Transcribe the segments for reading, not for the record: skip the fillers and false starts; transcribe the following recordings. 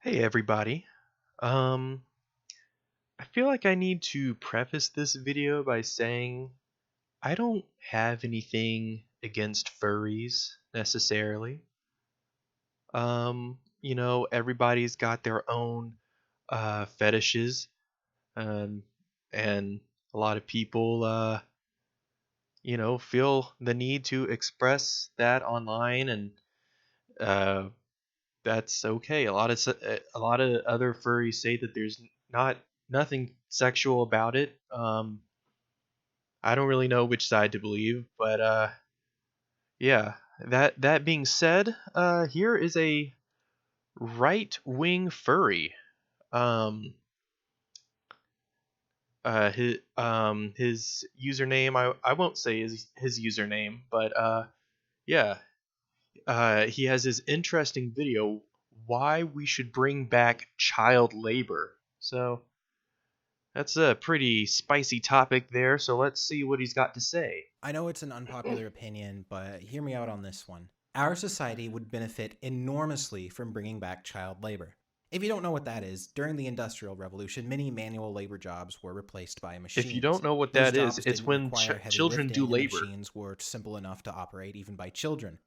Hey everybody. Um, I feel like I need to preface this video by saying I don't have anything against furries necessarily. Everybody's got their own fetishes, um, and a lot of people feel the need to express that online, and uh that's okay. A lot of other furries say that there's not nothing sexual about it. I don't really know which side to believe, but yeah. That being said, here is a right wing furry. Um, his username, I won't say his username, but yeah. He has this interesting video why we should bring back child labor. So that's a pretty spicy topic there, so let's see what he's got to say. I know it's an unpopular opinion, but hear me out on this one. Our society would benefit enormously from bringing back child labor. If you don't know what that is, during the Industrial Revolution, many manual labor jobs were replaced by If you machines. don't know what Those that is, jobs it's didn't when require heavy children do lifting, and the labor. machines were simple enough to operate even by children.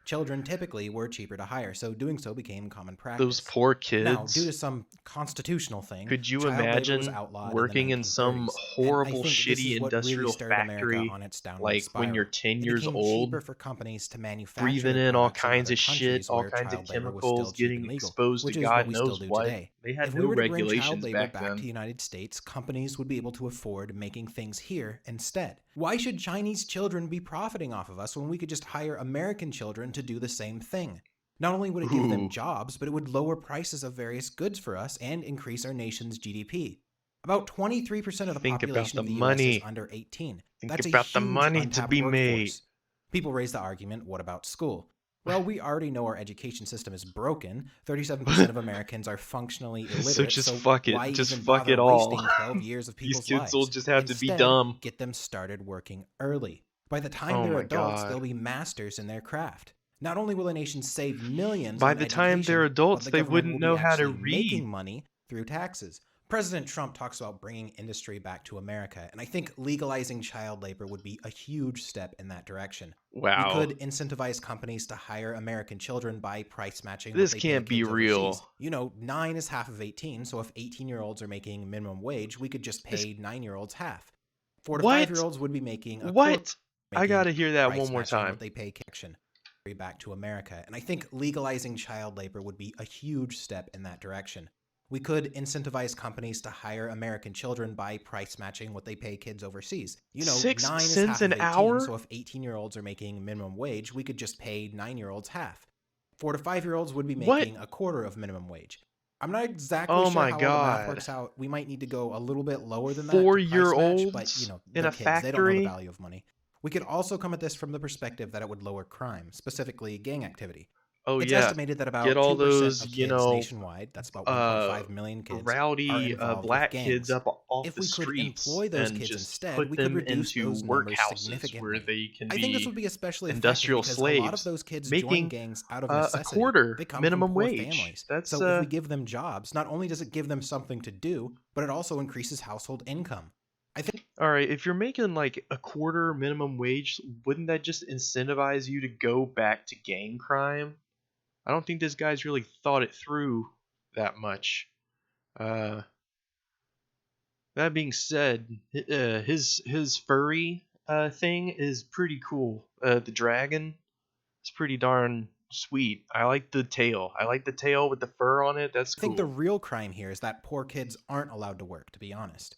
Children typically were cheaper to hire, so doing so became common Those practice. poor Now, due kids. to some constitutional thing, Could you child labor was imagine outlawed in the working in some 1930s, and I horrible, think this shitty is what really industrial started America factory on its downward like when you're spiral. 10 It years became cheaper old, for companies to manufacture breathing their in all products in kinds other of shit, countries all where kinds of child labor was still chemicals, cheap getting and legal, exposed to which is what God we still knows do what? today. They If had we no were to bring child regulations labor back back to the then. United States, companies would be able to afford making things here instead. Why should Chinese children be profiting off of us when we could just hire American children to do the same thing? Not only would it give them Ooh, jobs, but it would lower prices of various goods for us and increase our nation's GDP. About 23% of the think about population the of the US is money. under 18. Think That's a about the huge money to untapped be made. workforce. People raise the argument, what about school? Well, we already know our education system is broken. 37% of Americans are functionally So illiterate, just so fuck why it. Just even fuck bother it all. wasting 12 years of These people's kids will lives? just have to be Instead, dumb. get them started working early. By the time Oh they're my adults, god. they'll be masters in their craft. Not only will the nation save millions By on the time they're education, but adults, the they government wouldn't will be know how to actually read. making money through taxes. President Trump talks about bringing industry back to America, and I think legalizing child labor would be a huge step in that direction. We Wow. could incentivize companies to hire American children by price matching what This they pay can't be kids overseas. real. 9 is half of 18, so if 18-year-olds are making minimum wage, we could just This pay 9-year-olds half. 4 to 5 year what? olds would be making a quarter, What? I making gotta hear that one price more matching time. what they pay action back to America. And I think legalizing child labor would be a huge step in that direction. We could incentivize companies to hire American children by price matching what they pay kids overseas. Six 9 is cents half an of 18, hour? so if 18-year-olds are making minimum wage, we could just pay 9-year-olds half. 4 to 5-year-olds would be What? making a quarter of minimum wage. I'm not exactly Oh sure my how all the math god. works out. We might need to go a little bit lower than that to 4 year price match, but olds in the a kids, they don't know the factory? value of money. We could also come at this from the perspective that it would lower crime, specifically gang activity. Oh It's yeah. estimated that Get about all 2% those, of kids nationwide, that's about uh 1.5 million kids, are rowdy involved with black kids gangs. up off If the we could streets employ those and kids just instead, put we could them reduce into those numbers workhouses where significantly. they can I think this be would be especially effective industrial because a lot of slaves those kids join making gangs out of a necessity. quarter They come from minimum poor wage. families. That's So if we give them jobs, not only does it give them something to do, but it also increases household income. I think all right. If you're making like a quarter minimum wage, wouldn't that just incentivize you to go back to gang crime? I don't think this guy's really thought it through that much. Uh, that being said, his furry thing is pretty cool. The dragon is pretty darn sweet. I like the tail. I like the tail with the fur on it. That's I think the cool. real crime here is that poor kids aren't allowed to work, to be honest.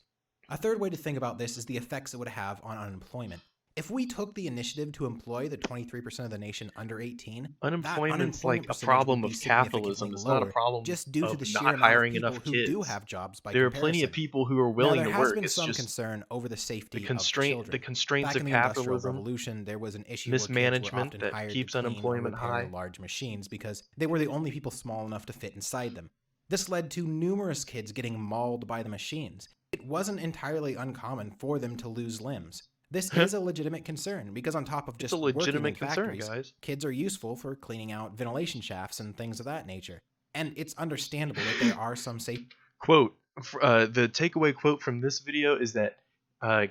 A third way to think about this is the effects it would have on unemployment. If we took the initiative to employ the 23% of the nation under 18, that Unemployment's like unemployment a percentage would problem be of significantly capitalism. It's not a lower problem just due to of the sheer not amount of hiring people enough who do kids. have jobs by There are plenty of comparison. people who are Now, willing there to has work. been It's some just concern over the the safety of constraint, the children. constraints Back of in the Industrial capitalism, Revolution, there was an issue where kids were mismanagement often that hired to keeps clean or unemployment repair high. large machines because they were the only people small enough to fit inside them. This led to numerous kids getting mauled by the machines. It wasn't entirely uncommon for them to lose limbs. This is a legitimate concern because, on top of It's a just working in legitimate concern, factories, guys. kids are useful for cleaning out ventilation shafts and things of that nature. And it's understandable that there are some safety Quote, the takeaway quote from this video is that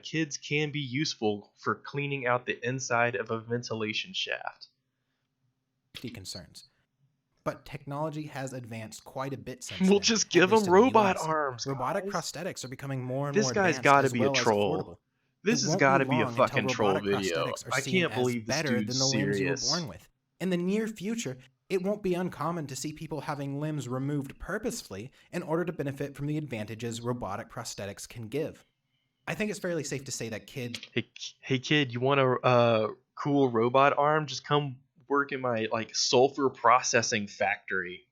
kids can be useful for cleaning out the inside of a ventilation shaft. concerns. But technology has advanced quite a bit since We'll then, just at give least them in the robot US. arms, Robotic guys. prosthetics are becoming more and This more guy's advanced got to as be a well as troll. affordable. This It has won't got be to be a long until fucking troll robotic video. prosthetics are I seen can't as believe this better dude's than the limbs you were serious. born with. In the near future, it won't be uncommon to see people having limbs removed purposefully in order to benefit from the advantages robotic prosthetics can give. I think it's fairly safe to say that kids Hey kid, you want a cool robot arm? Just come work in my like sulfur processing factory.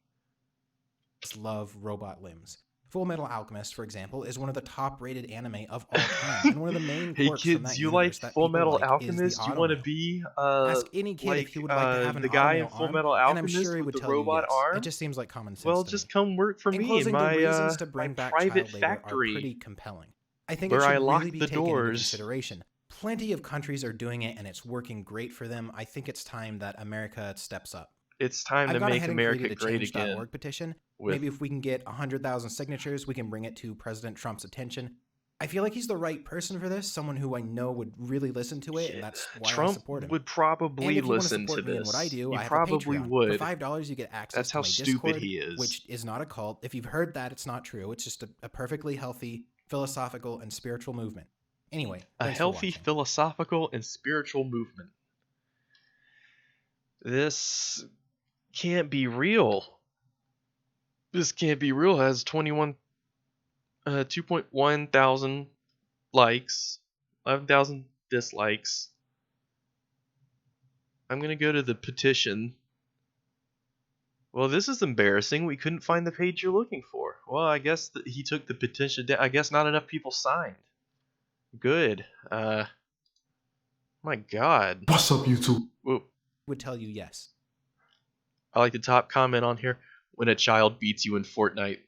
love robot limbs. Full Metal Alchemist, for example, is one of the top-rated anime of all time, and one of the main Hey quirks from kids, that you like universe that Full people Metal like is the Alchemist? You want to automail. be Ask any kid if he would like to have an the guy in automail Full arm, Metal and I'm Alchemist sure he with would the tell you robot yes. It arm? just seems like common sense Well, to me. just come work for In me in closing, the reasons to my bring back private child labor are factory pretty compelling. I think it where I should really lock be the taken into doors. consideration. Plenty of countries are doing it, and it's working great for them. I think it's time that America steps up. It's time I've to gone make ahead and America created a great again. change.org petition. With Maybe if we can get 100,000 signatures, we can bring it to President Trump's attention. I feel like he's the right person for this, someone who I know would really listen to it, and that's why I Trump support him. would And probably if you want to listen to support me in what I this. do, He I have a probably Patreon. would. For $5, you get access That's to how my stupid Discord, he is. which is not a cult. If you've heard that, it's not true. It's just a perfectly healthy, philosophical, and spiritual movement. Anyway, A thanks for healthy watching. philosophical and spiritual movement. This can't be real. This can't be real. It has 2.1 thousand likes, 11,000 dislikes. I'm gonna go to the petition. Well, this is embarrassing. We couldn't find the page you're looking for. Well, I guess he took the petition down. I guess not enough people signed. Good. My God. What's up, YouTube? Whoa. Would tell you yes. I like the top comment on here. When a child beats you in Fortnite.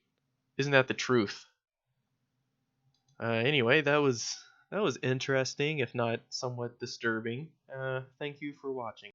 Isn't that the truth? Anyway, that was interesting, if not somewhat disturbing. Thank you for watching.